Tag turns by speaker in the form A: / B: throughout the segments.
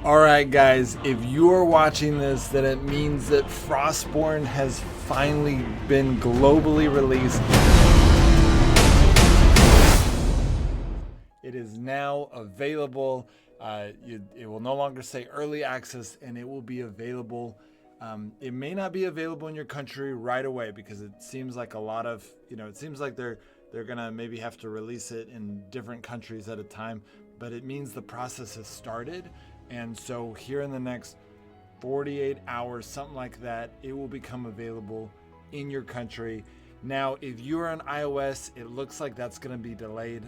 A: Alright guys, if you are watching this, then it means that Frostborn has finally been globally released. It is now available. It will no longer say early access, and it will be available. It may not be available in your country right away because it seems like a lot of, it seems like they're gonna maybe have to release it in different countries at a time, but it means the process has started. And so here in the next 48 hours, something like that, it will become available in your country. Now, if you're on iOS, it looks like that's going to be delayed.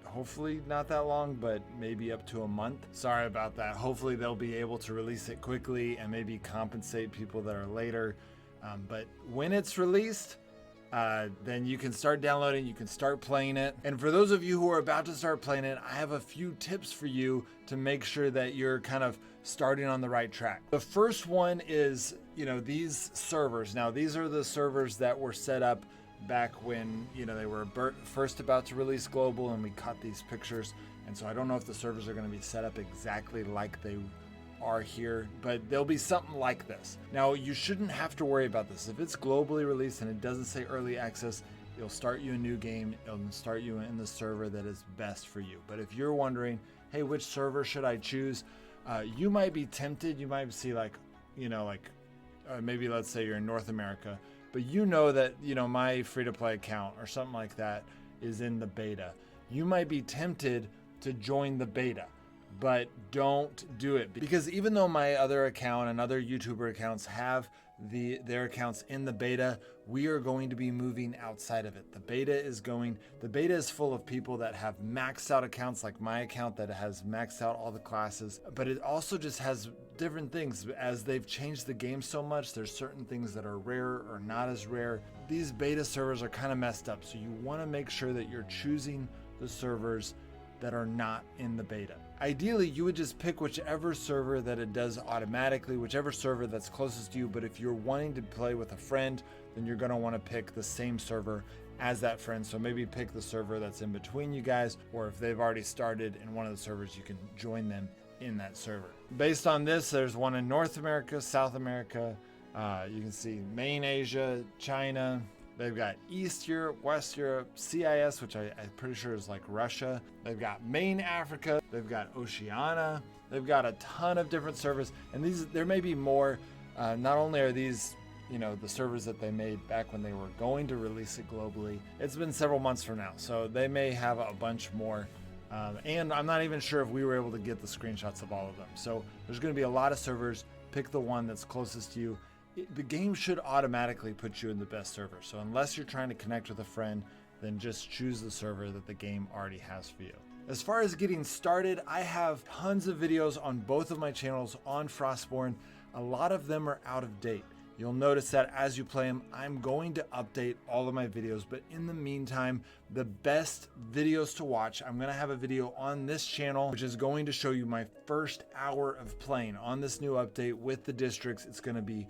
A: Hopefully not that long, but maybe up to a month. Sorry about that. Hopefully they'll be able to release it quickly and maybe compensate people that are later. But when it's released, then you can start downloading, you can start playing it. And for those of you who are about to start playing it, I have a few tips for you to make sure that you're kind of starting on the right track. The first one is, these servers. Now, these are the servers that were set up back when, they were first about to release global and we caught these pictures. And so I don't know if the servers are going to be set up exactly like they are here, but there'll be something like this. Now, you shouldn't have to worry about this. If it's globally released and it doesn't say early access, it'll start you a new game. It'll start you in the server that is best for you. But if you're wondering, hey, which server should I choose? You might be tempted. You might see maybe let's say you're in North America, but that, my free-to-play account or something like that is in the beta. You might be tempted to join the beta, but don't do it, because even though my other account and other YouTuber accounts have their accounts in the beta, we are going to be moving outside of it. The beta is full of people that have maxed out accounts, like my account that has maxed out all the classes, but it also just has different things. As they've changed the game so much, there's certain things that are rare or not as rare. These beta servers are kind of messed up, so you want to make sure that you're choosing the servers that are not in the beta. Ideally, you would just pick whichever server that it does automatically, whichever server that's closest to you. But if you're wanting to play with a friend, then you're going to want to pick the same server as that friend. So maybe pick the server that's in between you guys, or if they've already started in one of the servers, you can join them in that server. Based on this, there's one in North America, South America. You can see main Asia, China. They've got East Europe, West Europe, CIS, which I'm pretty sure is like Russia. They've got main Africa. They've got Oceania. They've got a ton of different servers. And there may be more. Not only are these, the servers that they made back when they were going to release it globally. It's been several months from now, so they may have a bunch more. And I'm not even sure if we were able to get the screenshots of all of them. So there's going to be a lot of servers. Pick the one that's closest to you. The game should automatically put you in the best server. So unless you're trying to connect with a friend, then just choose the server that the game already has for you. As far as getting started, I have tons of videos on both of my channels on Frostborn. A lot of them are out of date. You'll notice that as you play them, I'm going to update all of my videos, but in the meantime, the best videos to watch, I'm gonna have a video on this channel, which is going to show you my first hour of playing on this new update with the districts. It's gonna be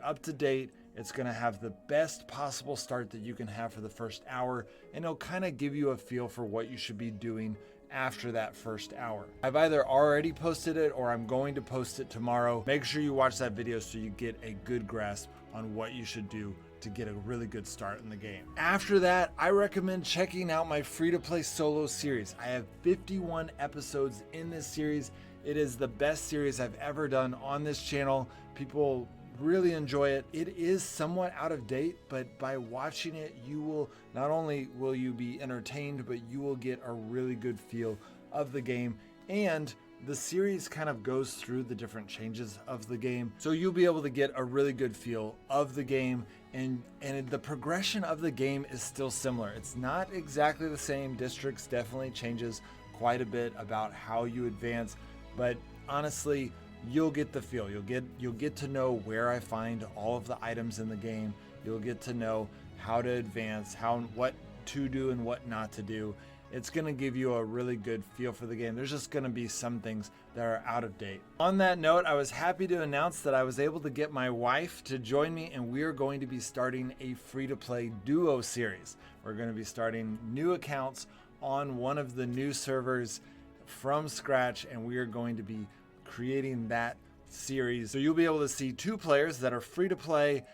A: up to date. It's going to have the best possible start that you can have for the first hour, and it'll kind of give you a feel for what you should be doing after that first hour. I've either already posted it or I'm going to post it tomorrow. Make sure you watch that video so you get a good grasp on what you should do to get a really good start in the game. After that, I recommend checking out my free-to-play solo series. I have 51 episodes in this series. It is the best series I've ever done on this channel. People really enjoy it. It is somewhat out of date, but by watching it, you will not only will you be entertained, but you will get a really good feel of the game. And the series kind of goes through the different changes of the game, so you'll be able to get a really good feel of the game. And the progression of the game is still similar. It's not exactly the same. Districts definitely changes quite a bit about how you advance, but honestly, you'll get the feel. You'll get to know where I find all of the items in the game. You'll get to know how to advance, what to do and what not to do. It's going to give you a really good feel for the game. There's just going to be some things that are out of date. On that note, I was happy to announce that I was able to get my wife to join me, and we are going to be starting a free-to-play duo series. We're going to be starting new accounts on one of the new servers from scratch, and we are going to be creating that series. So you'll be able to see 2 players that are free to play,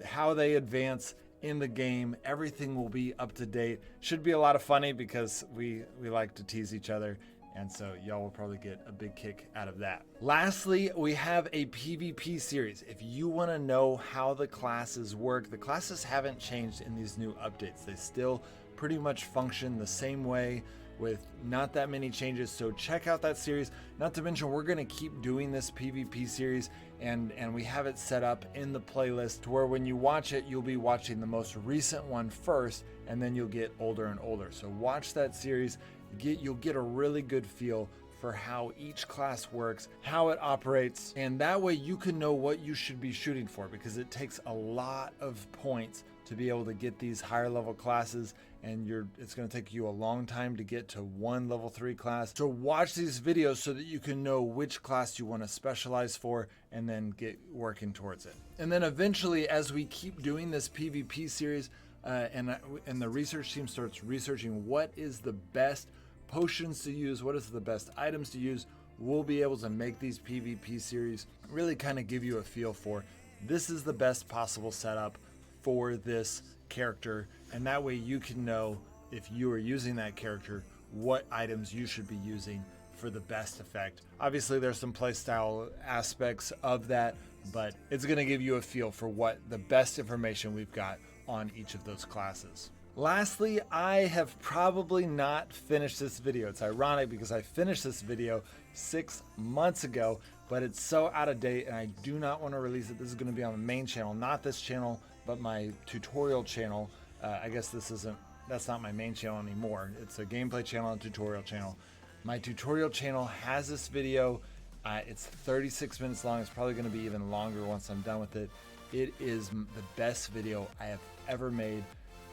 A: how they advance in the game. Everything will be up to date. Should be a lot of funny because we like to tease each other, and so y'all will probably get a big kick out of that. Lastly, we have a PvP series. If you want to know how the classes work, the classes haven't changed in these new updates. They still pretty much function the same way with not that many changes. So check out that series. Not to mention, we're going to keep doing this PvP series, and we have it set up in the playlist to where when you watch it, you'll be watching the most recent one first, and then you'll get older and older. So watch that series. You'll get a really good feel for how each class works, how it operates, and that way you can know what you should be shooting for, because it takes a lot of points to be able to get these higher level classes, and it's going to take you a long time to get to one level 3 class. So watch these videos so that you can know which class you want to specialize for and then get working towards it. And then eventually, as we keep doing this PvP series, and the research team starts researching what is the best potions to use, what is the best items to use, we'll be able to make these PvP series really kind of give you a feel for this is the best possible setup for this character, and that way you can know, if you are using that character, what items you should be using for the best effect. Obviously there's some playstyle aspects of that, but it's going to give you a feel for what the best information we've got on each of those classes. Lastly, I have probably not finished this video. It's ironic because I finished this video 6 months ago, but it's so out of date and I do not want to release it. This is going to be on the main channel, not this channel, but my tutorial channel. I guess that's not my main channel anymore. It's a gameplay channel and tutorial channel. My tutorial channel has this video. It's 36 minutes long. It's probably going to be even longer once I'm done with it. It is the best video I have ever made,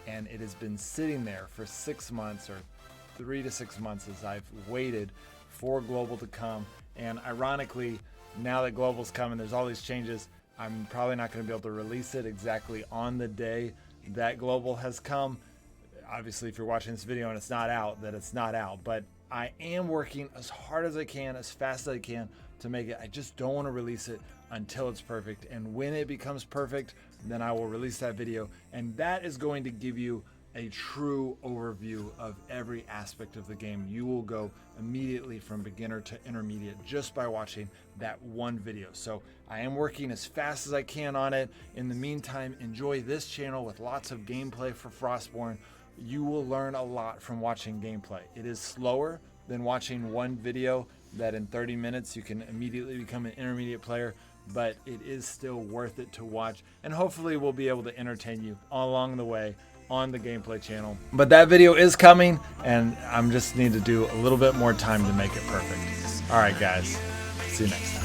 A: and it has been sitting there for 6 months, or 3 to 6 months, as I've waited for Global to come. And ironically, now that Global's coming, there's all these changes. I'm probably not going to be able to release it exactly on the day that Global has come. Obviously, if you're watching this video and it's not out, then it's not out. But I am working as hard as I can, as fast as I can to make it. I just don't want to release it until it's perfect. And when it becomes perfect, then I will release that video. And that is going to give you a true overview of every aspect of the game. You will go immediately from beginner to intermediate just by watching that one video. So I am working as fast as I can on it. In the meantime, enjoy this channel with lots of gameplay for Frostborn. You will learn a lot from watching gameplay. It is slower than watching one video that in 30 minutes you can immediately become an intermediate player, but it is still worth it to watch, and hopefully we'll be able to entertain you along the way on the gameplay channel. But that video is coming, and I'm just need to do a little bit more time to make it perfect. All right, guys, see you next time.